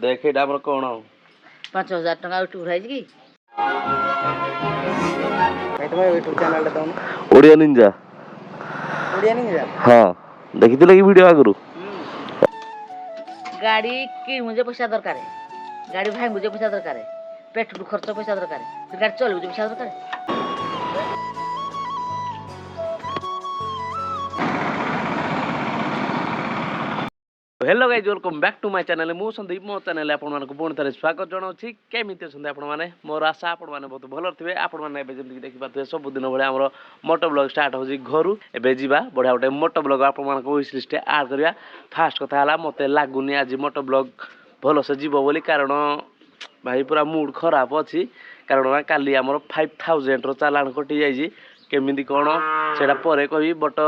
देख एटा हमर कोन 5000 टका यूट्यूब राइज की भाई तुम यूट्यूब चैनल बताओ ओडिया निंजा हां देखिथिले कि वीडियो आगरु गाड़ी की मुझे पैसा दरकार है गाड़ी भाई मुझे पैसा दरकार है पेट्रोल खर्च पैसा दरकार है फिर गाड़ी चल मुझे पैसा दरकार है hello guys welcome back to my channel मु संदीप मो चैनल आपण मानको पुणी थे स्वागत जनाऊँ केमिति अछंती आपण माने मोर आशा आपण माने बहुत भल थे आपण माने एबे जेमति देखि पाथे सब दिन भले हमर मोटो ब्लॉग स्टार्ट होजी घरु एबे जीवा बढ़िया गोटे मोटो ब्लॉग आपण मानको विश लिस्ट ऐड करिया फास्ट कथा हला मते लागुनी आज मोटो ब्लॉग भलो से जीवो बोली कारण भाई पूरा मूड खराब अछि कारण काली हमर 5000 रो चालान कटि जाईजी केमिति कोन सेडा परे कहबी बट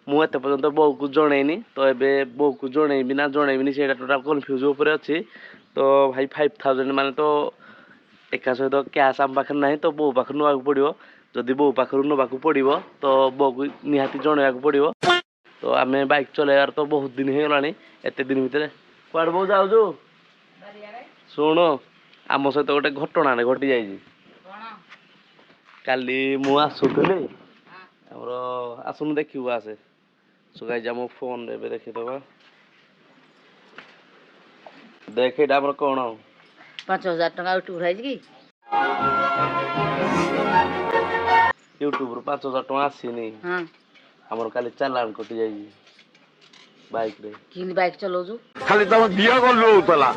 मु एते पर्यंत बो को जणैनी तो एबे बो को जणैबी ना जणैबी सेडा टोटल कन्फ्यूज ऊपर अछि तो भाई 5000 माने तो एका सहित कैश आम पाखर नाही तो बो पाखर नवा पड़िबो जदी बो पाखर नवा पड़िबो तो बो को निहाती जणैया पड़िबो तो आमे बाइक चलायार तो बहुत दिन हे गलानी एते दिन भितरे क्वाड बो जाउजो सुनो आम सहित गोटे घटना घटी जाइए काली मु आसुली आमर आसुन देखू आसे सो गाइज आम फोन रे देखीदबा देख एटा हमर कोन 5000 टका यूट्यूब राइज की यूट्यूब रो 5000 टका आसीनी हां हमर काली चालान कटि जाई बाइक रे किन बाइक चलोजु खाली तम बिया गल होतला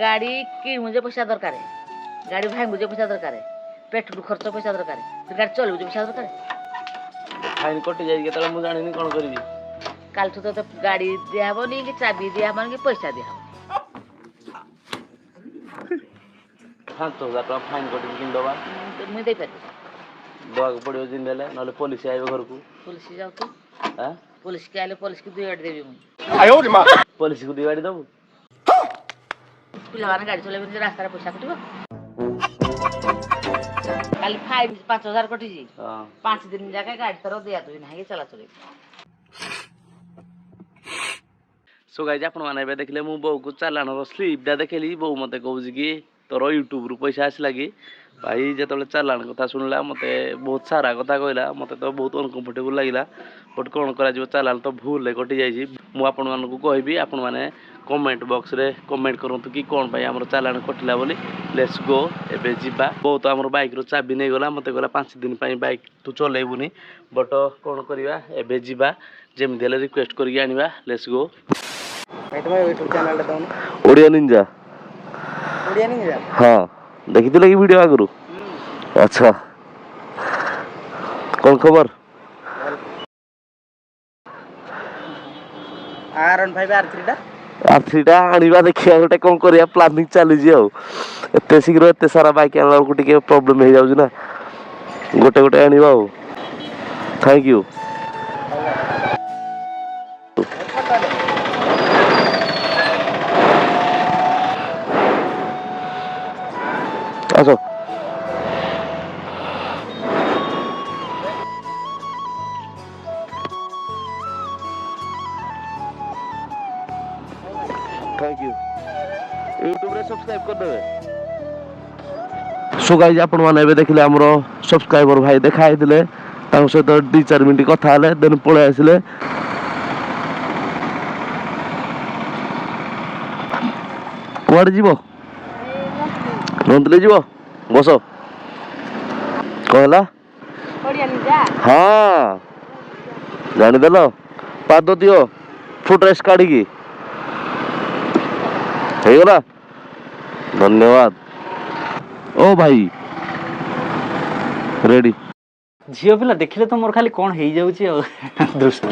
गाड़ी की मुझे पैसा दरकार है गाड़ी भाई मुझे पैसा दरकार है पेट्रोल खर्च पैसा दरकार है फिर गाड़ी चल मुझे पैसा दरकार है फाइन कटि जाई के तले मु जानिनी कोन करबी काल तो गाड़ी दिया हबनी कि चाबी दिया हबनी कि पैसा दिया हबनी 5000 टका फाइन कटि किन दबा मुई दे पारे दवा पड़ियो जिन देले नले पुलिस आइबो घर को पुलिस जाऊ तू हां पुलिस के आले पुलिस की 2 गाड़ी देबी मुई आयो रे मां पुलिस को 2 गाड़ी दबो पिलावाने गाड़ी चलेबे रास्ता रे पैसा कटिबो काली 5000 कटि जी हां 5 दिन जाके गाड़ी तर दिया तू नाही चला चले सो गाइज आपण माने बे देखले मु बो को चालान रो स्लिप डा देखली बो मते कहू कि तोर यूट्यूब रु पैसा आसला कि भाई जेतले चालान कथा सुनला मते बहुत सारा कथा कहला मते तो बहुत अनकंफर्टेबल लागिला बट कोन करा जीव चालान तो भूल ले कटि जाई छी मु आपण मानकु कहबी आपण माने कमेंट बॉक्स रे कमेंट करंतु कि कोन भाई हमर चालान कटिला बोली लेट्स गो एबे जीबा बहुत हमर बाइक रो चाबी नै गला मते गला 5 दिन पई बाइक तू चलेबुनी बट कोन करिवा एबे जीबा जेम देले रिक्वेस्ट करि आनिबा लेट्स गो भाई तुम यूट्यूब चैनल बताओ ओडिया निंजा हां देखिथिले कि वीडियो आगरु अच्छा कोन खबर R15 R3 टा आनिबा देखिया गोटे कोन करिया प्लानिंग चालू जी हो एते शीघ्र एते सारा बाइक आनला को टिके प्रॉब्लम हे जाउ ना गोटे गोटे आनिबा हो थैंक यू आसो थैंक यू यूट्यूब रे सब्सक्राइब कर देबे सो गाइस आपण माने बे देखले हमरो सब्सक्राइबर भाई देखाइ दिले तां से तो 2-4 मिनिट कथा हले देन पळे आसिले कोड जीवो नंदले जीवो बसो कहला ओडिया निजा हां जानि देलो पाद दियो फुट रेस काढी की हे गला धन्यवाद ओ भाई रेडी झियो पिला देखिले तो मोर खाली कोन हेई जाउची दुष्ट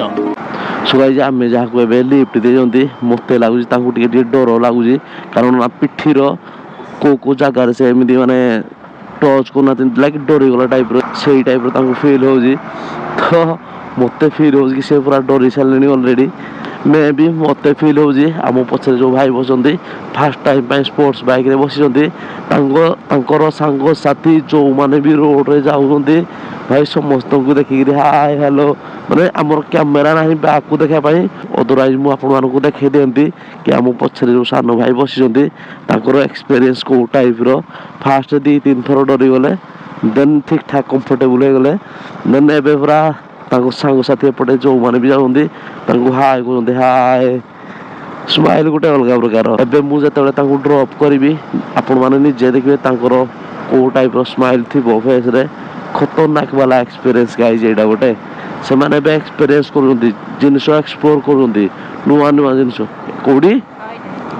सो गाइस आमे जहा को बे लिफ्ट दे जंती मते लागुची ताकू टिके डर लागुची कारण ना पिठीरो को जगह से एमदी माने टच को ना लाइक डोरी गला टाइप रो ସେଇ ଟାଇପ୍ର ତାଙ୍କୁ ଫିଲ୍ ହେଉଛି। ତ ମୋତେ ଫିଲ୍ ହେଉଛି କି ସେ ପୁରା ଡରି ସାରିଲେଣି ଅଲରେଡ଼ି। ମେ ବି ମୋତେ ଫିଲ୍ ହେଉଛି ଆମ ପଛରେ ଯେଉଁ ଭାଇ ବସନ୍ତି ଫାର୍ଷ୍ଟ ଟାଇମ୍ ପାଇଁ ସ୍ପୋର୍ଟସ୍ ବାଇକ୍ରେ ବସିଛନ୍ତି, ତାଙ୍କର ସାଙ୍ଗସାଥି ଯେଉଁମାନେ ବି ରୋଡ଼ରେ ଯାଉଛନ୍ତି ଭାଇ ସମସ୍ତଙ୍କୁ ଦେଖିକିରି ହାଏ ହ୍ୟାଲୋ, ମାନେ ଆମର କ୍ୟାମେରା ନାହିଁ ବ୍ୟାଗ୍କୁ ଦେଖିବା ପାଇଁ, ଅଦରୱାଇଜ୍ ମୁଁ ଆପଣମାନଙ୍କୁ ଦେଖାଇ ଦିଅନ୍ତି କି ଆମ ପଛରେ ଯେଉଁ ସାନ ଭାଇ ବସିଛନ୍ତି ତାଙ୍କର ଏକ୍ସପିରିଏନ୍ସ କେଉଁ ଟାଇପ୍ର। ଫାର୍ଷ୍ଟ 2-3 ଥର ଡରିଗଲେ, ଦେନ୍ ଠିକ୍ ଠାକ୍ କମ୍ଫର୍ଟେବୁଲ୍ ହେଇଗଲେ, ଦେନ୍ ଏବେ ପୁରା ତାଙ୍କ ସାଙ୍ଗସାଥି ଏପଟେ ଯେଉଁମାନେ ବି ଯାଉଛନ୍ତି ତାଙ୍କୁ ହାଏ କହୁଛନ୍ତି ହାଏ। ସ୍ମାଇଲ୍ ଗୋଟେ ଅଲଗା ପ୍ରକାର। ଏବେ ମୁଁ ଯେତେବେଳେ ତାଙ୍କୁ ଡ୍ରପ୍ କରିବି ଆପଣମାନେ ନିଜେ ଦେଖିବେ ତାଙ୍କର କେଉଁ ଟାଇପ୍ର ସ୍ମାଇଲ୍ ଥିବ ଫେସ୍ରେ। ଖତରନାକ ବାଲା ଏକ୍ସପିରିଏନ୍ସ ଗାଇଜ୍ ଏଇଟା ଗୋଟେ। ସେମାନେ ଏବେ ଏକ୍ସପିରିଏନ୍ସ କରୁଛନ୍ତି, ଜିନିଷ ଏକ୍ସପ୍ଲୋର କରୁଛନ୍ତି, ନୂଆ ନୂଆ ଜିନିଷ। କେଉଁଠି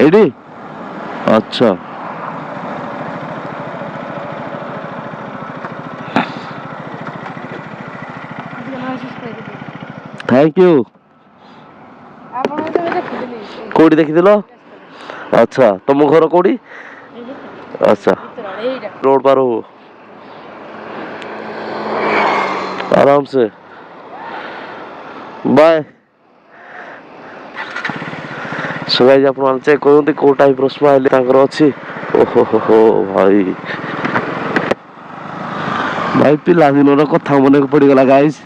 ଏଇଠି? ଆଚ୍ଛା ଥ୍ୟାଙ୍କ ୟୁ। କେଉଁଠି ଦେଖିଥିଲ? ଆଚ୍ଛା ତମ ଘର କେଉଁଠି? ଆଚ୍ଛା ରୋड ପାର हो आराम से बाय। सो गाइस ଆପଣ ଚେକ୍ କରନ୍ତି କୋଉ ଟାଇପ୍ର ସ୍ମାଇଲ୍ ତାଙ୍କର ଅଛି। ଓହୋ ହୋ ହୋ ଭାଇ ଭାଇ ପିଲାଦିନର କଥା ମନେ ପଡ଼ିଗଲା ଗାଇସ୍।